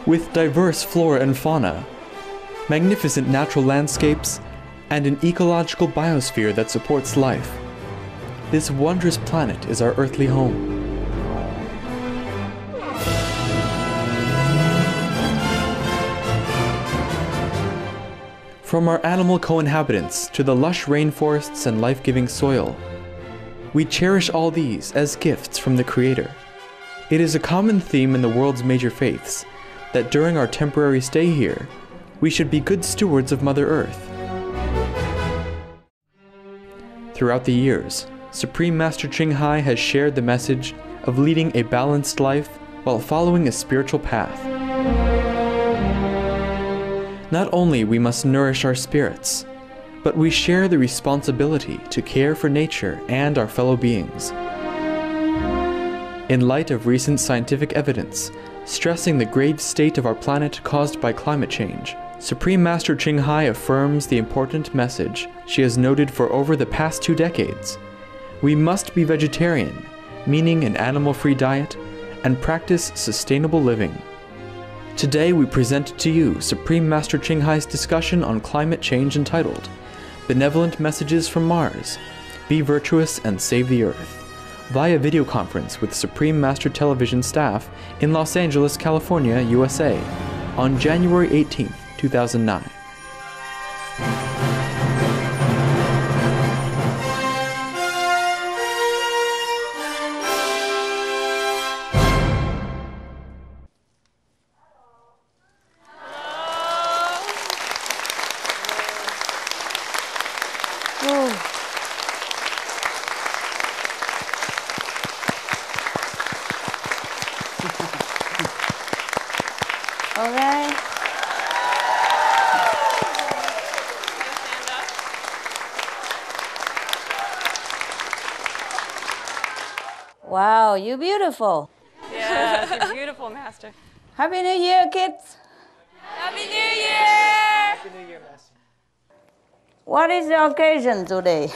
with diverse flora and fauna, magnificent natural landscapes, and an ecological biosphere that supports life. This wondrous planet is our earthly home. From our animal co-inhabitants to the lush rainforests and life-giving soil, we cherish all these as gifts from the Creator. It is a common theme in the world's major faiths that during our temporary stay here, we should be good stewards of Mother Earth. Throughout the years, Supreme Master Ching Hai has shared the message of leading a balanced life while following a spiritual path. Not only we must nourish our spirits, but we share the responsibility to care for nature and our fellow beings. In light of recent scientific evidence stressing the grave state of our planet caused by climate change, Supreme Master Ching Hai affirms the important message she has noted for over the past 2 decades. We must be vegetarian, meaning an animal-free diet, and practice sustainable living. Today we present to you Supreme Master Ching Hai's discussion on climate change entitled Benevolent Messages from Mars, Be Virtuous and Save the Earth, via video conference with Supreme Master Television staff in Los Angeles, California, USA, on January 18, 2009. Okay. Wow, you're beautiful. Yes, you're beautiful, Master. Happy New Year, kids. Happy New Year! Happy New Year, Master. What is the occasion today?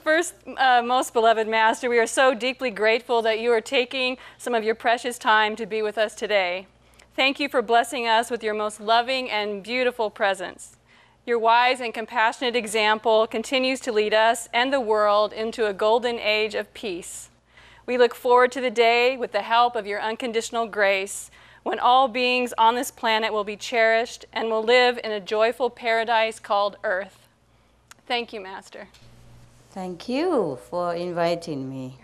First, most beloved Master, we are so deeply grateful that you are taking some of your precious time to be with us today. Thank you for blessing us with your most loving and beautiful presence. Your wise and compassionate example continues to lead us and the world into a golden age of peace. We look forward to the day, with the help of your unconditional grace, when all beings on this planet will be cherished and will live in a joyful paradise called Earth. Thank you, Master. Thank you for inviting me.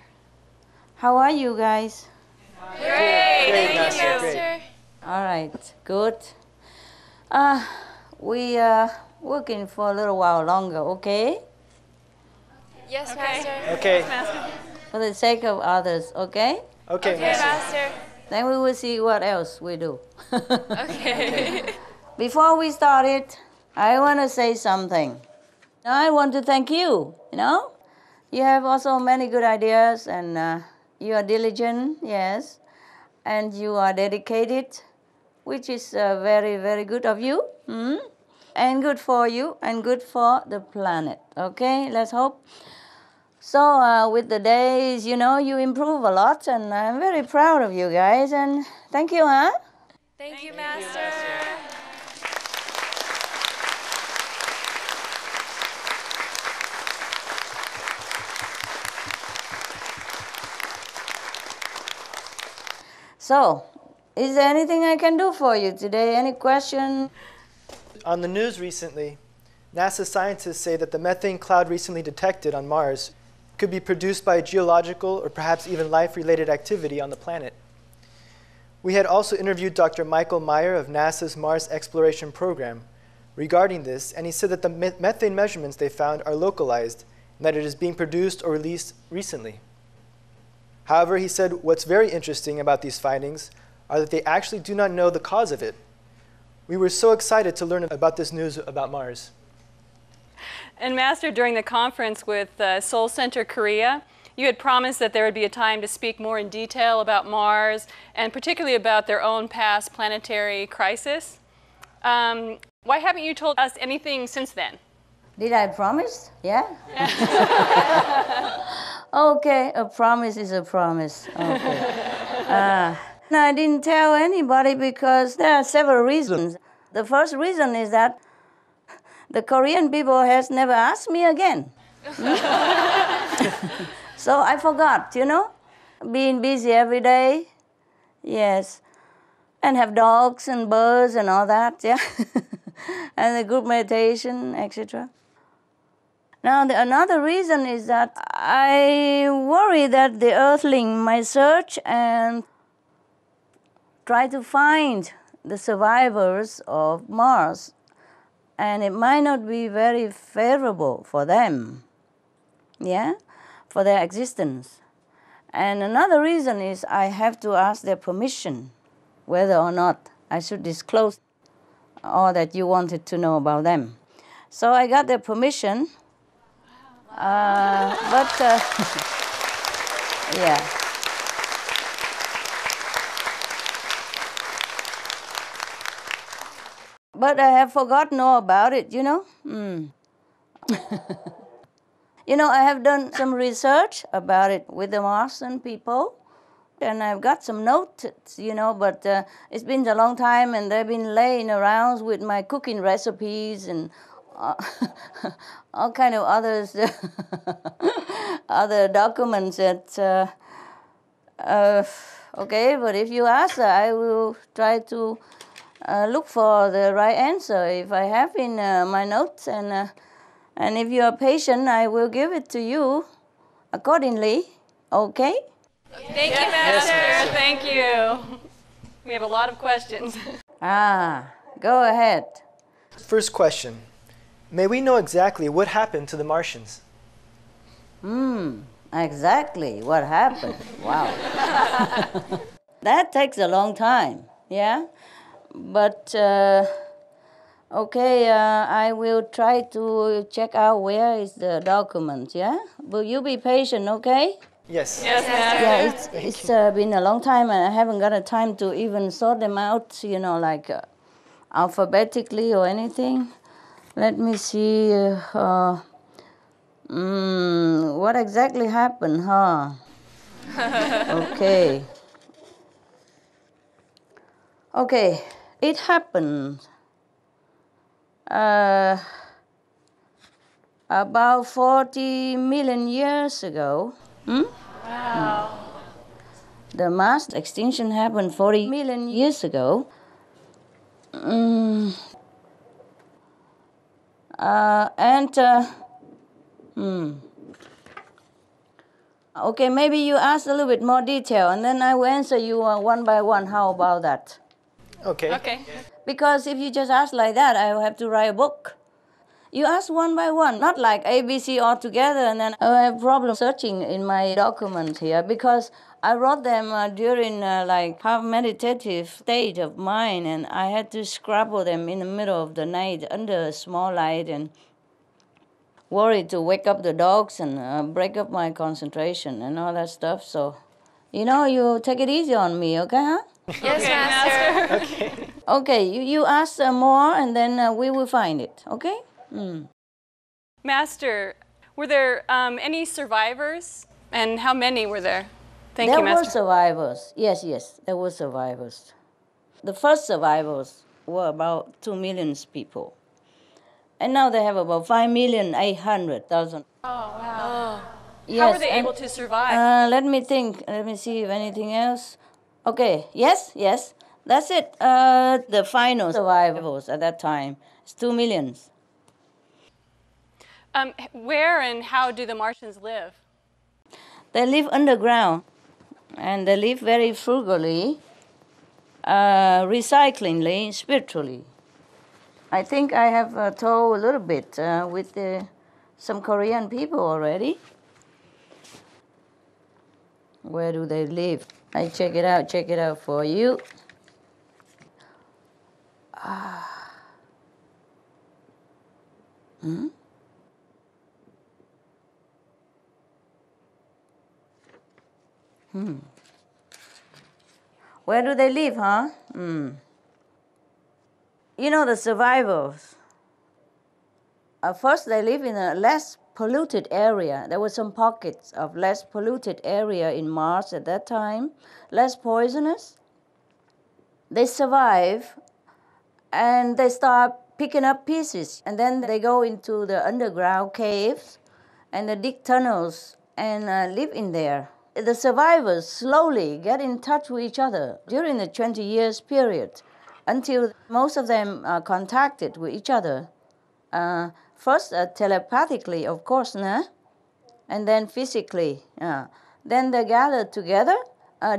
How are you guys? Great! Great, Thank Master. you, Great. Master. All right, good. We are working for a little while longer, okay? Yes, Okay. Master. Okay. Master. For the sake of others, okay? Okay, Okay, Master. Master. Then we will see what else we do. Okay. Before we start it, I want to say something. I want to thank you, You have also many good ideas, and you are diligent, yes, and you are dedicated, which is very, very good of you, and good for you, and good for the planet, okay? Let's hope. So with the days, you improve a lot, and I'm very proud of you guys, and thank you, huh? Thank you, Master. So, is there anything I can do for you today? Any question? On the news recently, NASA scientists say that the methane cloud recently detected on Mars could be produced by geological or perhaps even life-related activity on the planet. We had also interviewed Dr. Michael Meyer of NASA's Mars Exploration Program regarding this, and he said that the methane measurements they found are localized and that it is being produced or released recently. However, he said what's very interesting about these findings are that they actually do not know the cause of it. We were so excited to learn about this news about Mars. And Master, during the conference with Seoul Center Korea, you had promised that there would be a time to speak more in detail about Mars, and particularly about their own past planetary crisis. Why haven't you told us anything since then? Did I promise? Yeah? Okay, a promise is a promise. Okay. I didn't tell anybody because there are several reasons. The first reason is that the Korean people has never asked me again. So I forgot, being busy every day. Yes. And have dogs and birds and all that, yeah. And the group meditation, etc. Now, another reason is that I worry that the Earthling might search and try to find the survivors of Mars, and it might not be very favorable for them, yeah, for their existence. And another reason is I have to ask their permission whether or not I should disclose all that you wanted to know about them. So I got their permission, yeah. But I have forgotten all about it, I have done some research about it with the Martian people, and I've got some notes, but it's been a long time, and they've been laying around with my cooking recipes and all kind of others, other documents that, okay, but if you ask, I will try to look for the right answer if I have in my notes, and if you are patient, I will give it to you accordingly, okay? Thank you, Master. Thank you. We have a lot of questions. Go ahead. First question. May we know exactly what happened to the Martians? Exactly what happened. Wow. That takes a long time, yeah? But, okay, I will try to check out where is the document, yeah? Will you be patient, okay? Yes. Yes, Master. Yeah, it's been a long time, and I haven't got a time to even sort them out, like alphabetically or anything. Let me see. What exactly happened, huh? Okay. Okay, it happened about 40 million years ago. Wow. The mass extinction happened 40 million years ago. Okay, maybe you ask a little bit more detail, and then I will answer you one by one. How about that? Okay. Okay. Because if you just ask like that, I will have to write a book. You ask one by one, not like ABC all together, and then I have problem searching in my documents here because I wrote them during like half meditative state of mind, and I had to scribble them in the middle of the night under a small light and worried to wake up the dogs and break up my concentration and all that stuff. So, you take it easy on me, okay, huh? Yes, Master. Okay. Okay, you ask more, and then we will find it, okay? Master, were there any survivors? And how many were there? Thank you, There were Master. survivors. Yes, there were survivors. The first survivors were about 2 million people. And now they have about 5,800,000. Oh, wow. Yes, How were they and, able to survive? let me think. Let me see if anything else. Okay, yes. That's it. The final survivors at that time is 2 million. Where and how do the Martians live? They live underground, and they live very frugally, recyclingly, spiritually. I think I have told a little bit with some Korean people already. Where do they live? I check it out for you. Where do they live, huh? The survivors. First, they live in a less polluted area. There were some pockets of less polluted area in Mars at that time, less poisonous. They survive and they start picking up pieces. And then they go into the underground caves and they dig tunnels and live in there. The survivors slowly get in touch with each other during the 20 years period until most of them are contacted with each other. First telepathically, of course, nah? And then physically. Then they gather together,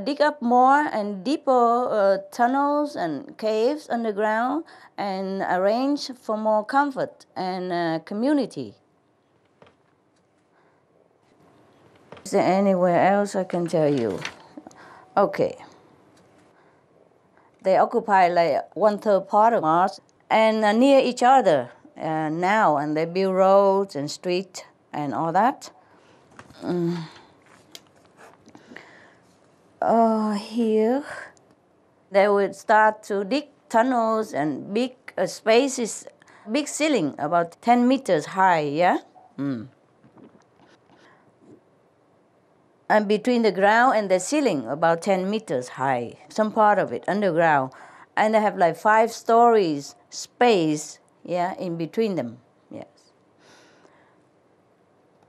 dig up more and deeper tunnels and caves underground and arrange for more comfort and community. Is there anywhere else I can tell you? Okay. They occupy like 1/3 part of Mars and near each other now, and they build roads and streets and all that. Here, they would start to dig tunnels and big spaces, big ceiling, about 10 meters high, yeah? And between the ground and the ceiling, about 10 meters high, some part of it underground. And they have like 5 stories space, yeah, in between them, yes.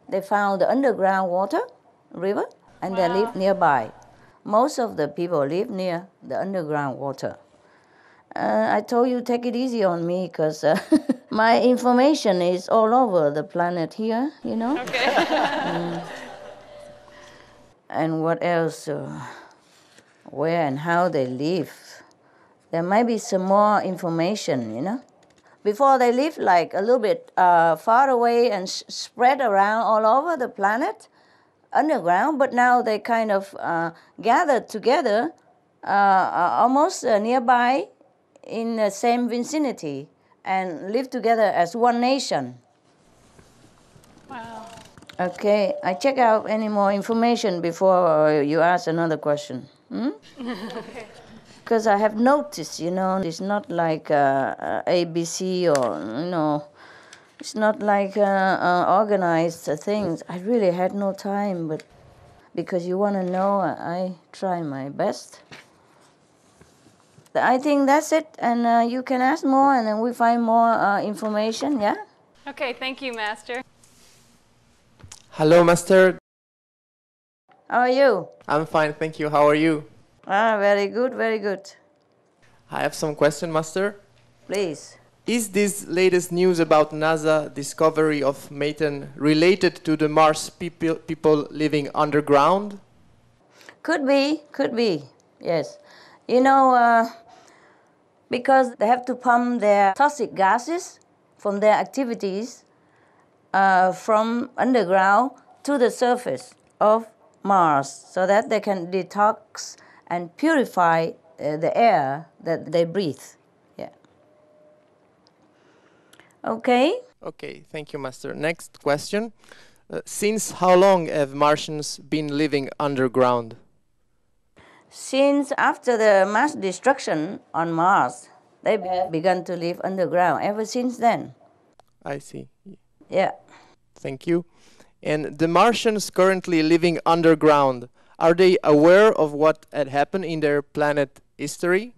They found the underground water, river, and they live nearby. Most of the people live near the underground water. I told you take it easy on me because my information is all over the planet here, you know? Okay. And what else? Where and how they live. There might be some more information, you know. Before they lived like a little bit far away and spread around all over the planet, underground, but now they kind of gathered together almost nearby in the same vicinity and live together as one nation. Wow. Okay, I check out any more information before you ask another question. Okay. Because I have noticed, you know, it's not like ABC or, you know, it's not like organized things. I really had no time, but because you want to know, I try my best. I think that's it, and you can ask more, and then we find more information, yeah? Okay, thank you, Master. Hello, Master. How are you? I'm fine, thank you. How are you? Very good, very good. I have some question, Master. Please. Is this latest news about NASA discovery of methane related to the Mars people living underground? Could be, yes. You know, because they have to pump their toxic gases from their activities from underground to the surface of Mars so that they can detox and purify the air that they breathe. Yeah. Okay? Okay, thank you, Master. Next question. Since how long have Martians been living underground? Since after the mass destruction on Mars, they have begun to live underground ever since then. I see. Yeah. Thank you. And the Martians currently living underground, are they aware of what had happened in their planet history?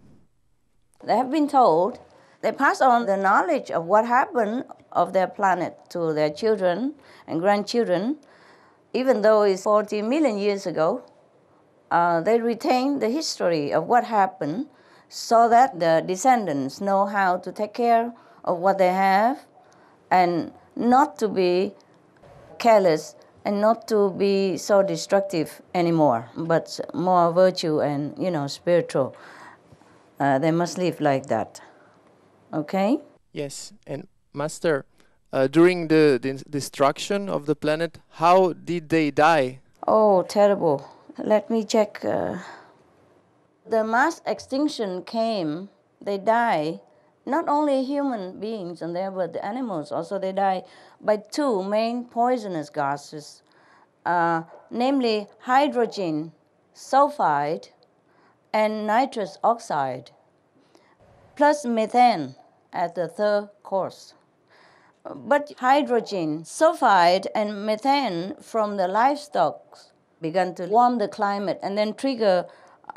They have been told. They pass on the knowledge of what happened of their planet to their children and grandchildren. Even though it's 40 million years ago, they retain the history of what happened so that the descendants know how to take care of what they have and not to be careless and not to be so destructive anymore, but more virtue and, you know, spiritual. They must live like that. Okay? Yes, and Master, during the destruction of the planet, how did they die? Oh, terrible. Let me check. The mass extinction came, they die. Not only human beings and there, but the animals also they die by 2 main poisonous gases, namely hydrogen sulfide and nitrous oxide, plus methane at the 3rd course. But hydrogen sulfide and methane from the livestock began to warm the climate and then trigger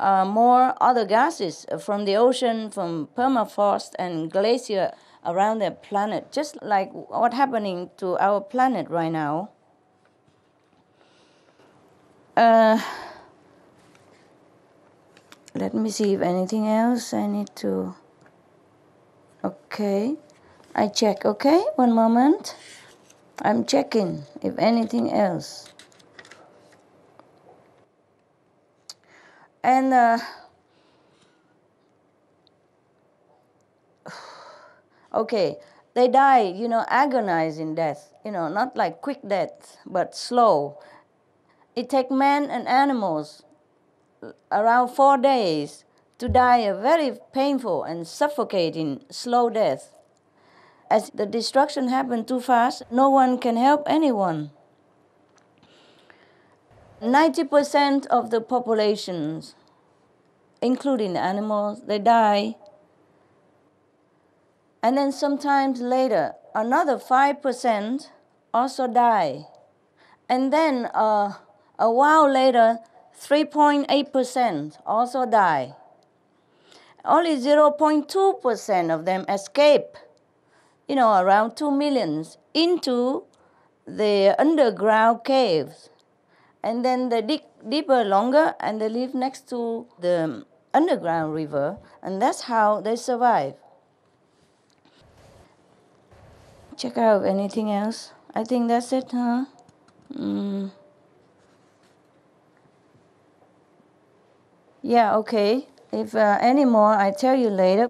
more other gases from the ocean, from permafrost and glacier around the planet, just like what's happening to our planet right now. Let me see if anything else I need to... Okay, I check, okay? One moment. I'm checking if anything else. And okay, they die, agonizing death, not like quick death, but slow. It takes men and animals around 4 days to die a very painful and suffocating slow death. As the destruction happens too fast, no one can help anyone. 90% of the populations, including the animals, they die. And then sometimes later, another 5% also die. And then a while later, 3.8% also die. Only 0.2% of them escape, around 2 million, into the underground caves. And then they dig deeper, longer, and they live next to the underground river, and that's how they survive. Check out anything else. I think that's it, huh? Yeah, okay. If any more, I tell you later.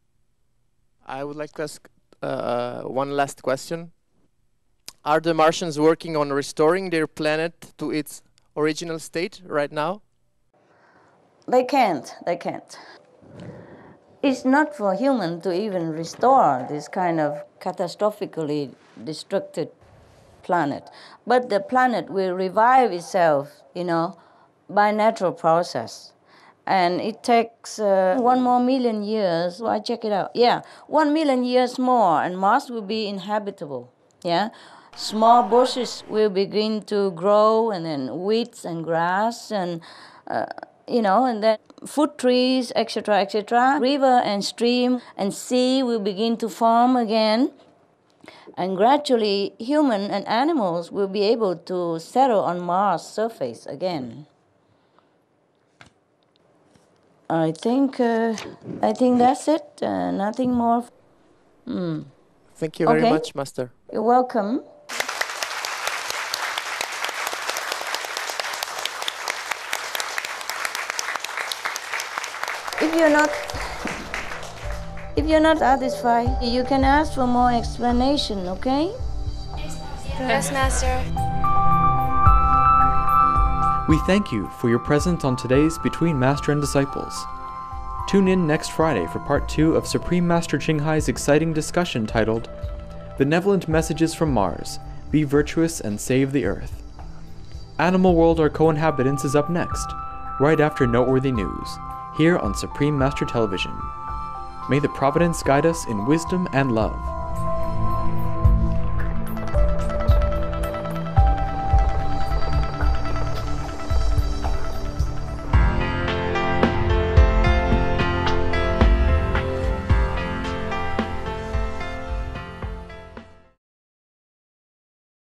I would like to ask one last question. Are the Martians working on restoring their planet to its original state right now? They can't. It's not for human to even restore this kind of catastrophically destructed planet. But the planet will revive itself, by natural process. And it takes 1 more million years. So I check it out. Yeah, 1 million years more, and Mars will be inhabitable. Yeah, small bushes will begin to grow, and then weeds and grass, and and then fruit trees, etc., etc. River and stream and sea will begin to form again, and gradually human and animals will be able to settle on Mars' surface again. I think that's it. Nothing more. Thank you very Okay. much, Master. You're welcome. If you're not satisfied, you can ask for more explanation, okay? Yes, Master. We thank you for your presence on today's Between Master and Disciples. Tune in next Friday for part 2 of Supreme Master Ching Hai's exciting discussion titled Benevolent Messages from Mars, Be Virtuous and Save the Earth. Animal World Our Co-Inhabitants is up next, right after Noteworthy News, here on Supreme Master Television. May the Providence guide us in wisdom and love.